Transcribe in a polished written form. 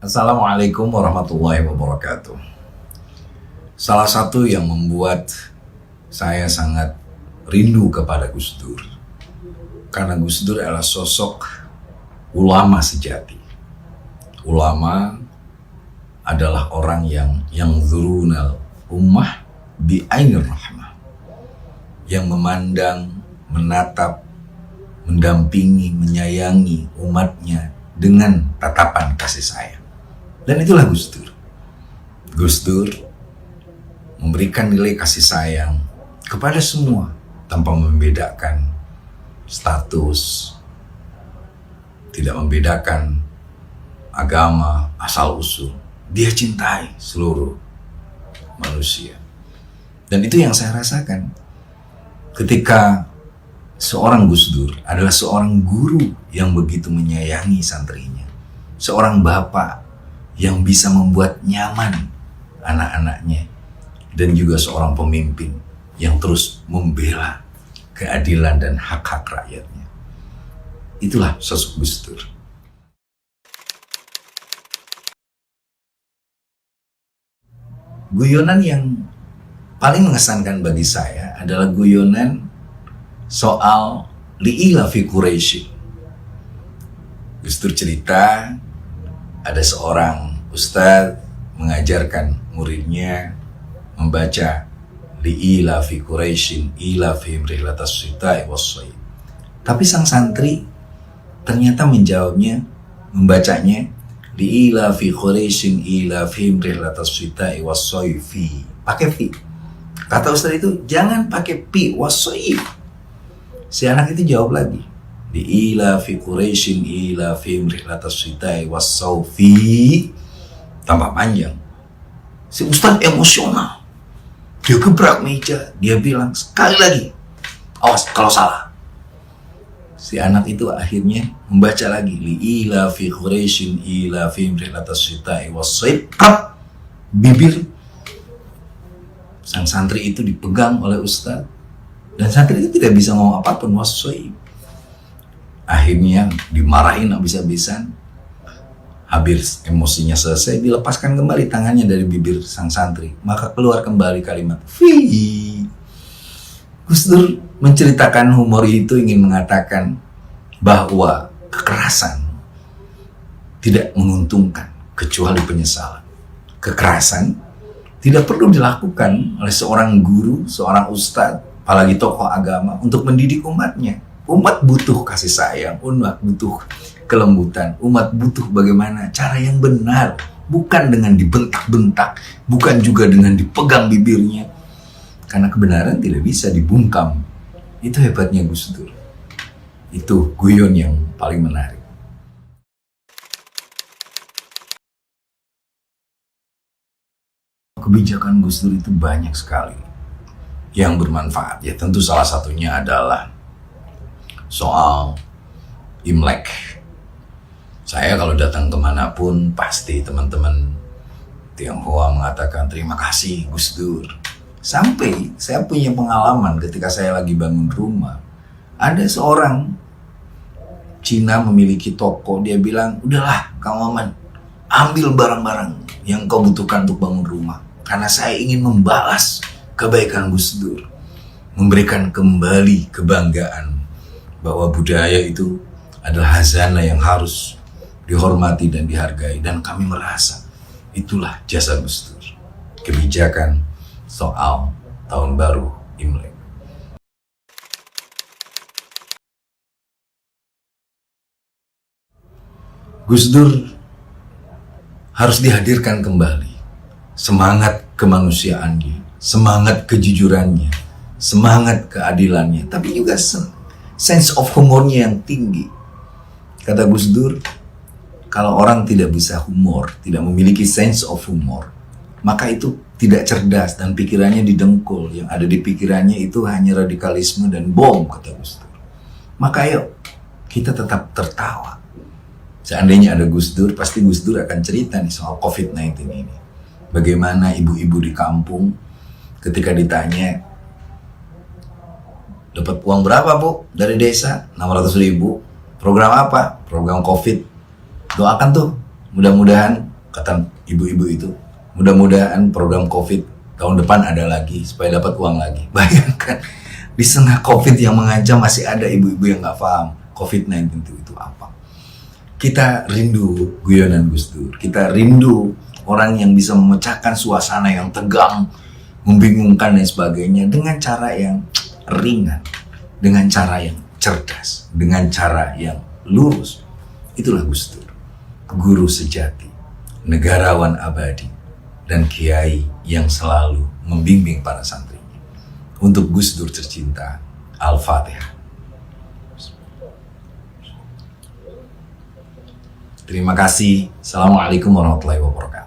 Assalamualaikum warahmatullahi wabarakatuh. Salah satu yang membuat saya sangat rindu kepada Gus Dur, karena Gus Dur adalah sosok ulama sejati. Ulama adalah orang yang zurunal ummah bi ainir rahmah, yang memandang, menatap, mendampingi, menyayangi umatnya dengan tatapan kasih sayang. Dan itulah Gus Dur. Gus Dur memberikan nilai kasih sayang kepada semua tanpa membedakan status, tidak membedakan agama, asal usul. Dia cintai seluruh manusia. Dan itu yang saya rasakan ketika seorang Gus Dur adalah seorang guru yang begitu menyayangi santrinya, seorang bapak yang bisa membuat nyaman anak-anaknya, dan juga seorang pemimpin yang terus membela keadilan dan hak-hak rakyatnya. Itulah sosok Gus Dur. Guyonan yang paling mengesankan bagi saya adalah guyonan soal li'ila fi Quraisy. Gus Dur cerita ada seorang ustadz mengajarkan muridnya membaca li'ila fi Quraisyin ila fihim rihlatas syita'i was-shayb. Tapi sang santri ternyata membacanya li'ila fi Quraisyin ila fihim rihlatas syita'i was-shayb pakai fi. Kata ustadz itu jangan pakai pi was-shayb. Si anak itu jawab lagi, di ila fi Quraisyin ila fihim rihlatas syita'i was-shayb, tambah panjang. Si ustadz emosional, dia gebrak meja, dia bilang sekali lagi, awas kalau salah. Si anak itu akhirnya membaca lagi, li ila fi Quraisyin ila fihim rihlatas syita'i was-shayb. Bibir sang santri itu dipegang oleh ustadz, dan santri itu tidak bisa ngomong apapun, was-shayb. Akhirnya dimarahin habis-habisan. Habis emosinya selesai, dilepaskan kembali tangannya dari bibir sang santri. Maka keluar kembali kalimat fi. Gus Dur menceritakan humor itu ingin mengatakan bahwa kekerasan tidak menguntungkan kecuali penyesalan. Kekerasan tidak perlu dilakukan oleh seorang guru, seorang ustadz, apalagi tokoh agama untuk mendidik umatnya. Umat butuh kasih sayang, umat butuh kelembutan, umat butuh bagaimana cara yang benar, bukan dengan dibentak-bentak, bukan juga dengan dipegang bibirnya, karena kebenaran tidak bisa dibungkam. Itu hebatnya Gus Dur. Itu guyon yang paling menarik. Kebijakan Gus Dur itu banyak sekali yang bermanfaat. Ya tentu salah satunya adalah soal Imlek. Saya kalau datang kemanapun pasti teman-teman Tionghoa mengatakan terima kasih Gus Dur. Sampai saya punya pengalaman ketika saya lagi bangun rumah, ada seorang Cina memiliki toko, dia bilang, udahlah Kang Maman, ambil barang-barang yang kau butuhkan untuk bangun rumah, karena saya ingin membalas kebaikan Gus Dur, memberikan kembali kebanggaan bahwa budaya itu adalah hazanah yang harus dihormati dan dihargai. Dan kami merasa itulah jasa Gus Dur. Kebijakan soal tahun baru Imlek. Gus Dur harus dihadirkan kembali semangat kemanusiaannya, semangat kejujurannya, semangat keadilannya, tapi juga sense of humornya yang tinggi. Kata Gus Dur, kalau orang tidak bisa humor, tidak memiliki sense of humor, maka itu tidak cerdas dan pikirannya didengkul. Yang ada di pikirannya itu hanya radikalisme dan bom, kata Gus Dur. Maka ayo, kita tetap tertawa. Seandainya ada Gus Dur, pasti Gus Dur akan cerita nih soal COVID-19 ini. Bagaimana ibu-ibu di kampung ketika ditanya, dapat uang berapa Bu dari desa? 600.000. Program apa? Program COVID. Doakan tuh, mudah-mudahan kata ibu-ibu itu, mudah-mudahan program COVID tahun depan ada lagi supaya dapat uang lagi. Bayangkan di tengah COVID yang mengancam masih ada ibu-ibu yang nggak paham COVID-19 itu apa. Kita rindu guyonan Gus Dur, kita rindu orang yang bisa memecahkan suasana yang tegang, membingungkan dan sebagainya dengan cara yang ringan, dengan cara yang cerdas, dengan cara yang lurus. Itulah Gus Dur, guru sejati, negarawan abadi, dan kiai yang selalu membimbing para santrinya. Untuk Gus Dur tercinta, Al-Fatihah. Terima kasih. Assalamualaikum warahmatullahi wabarakatuh.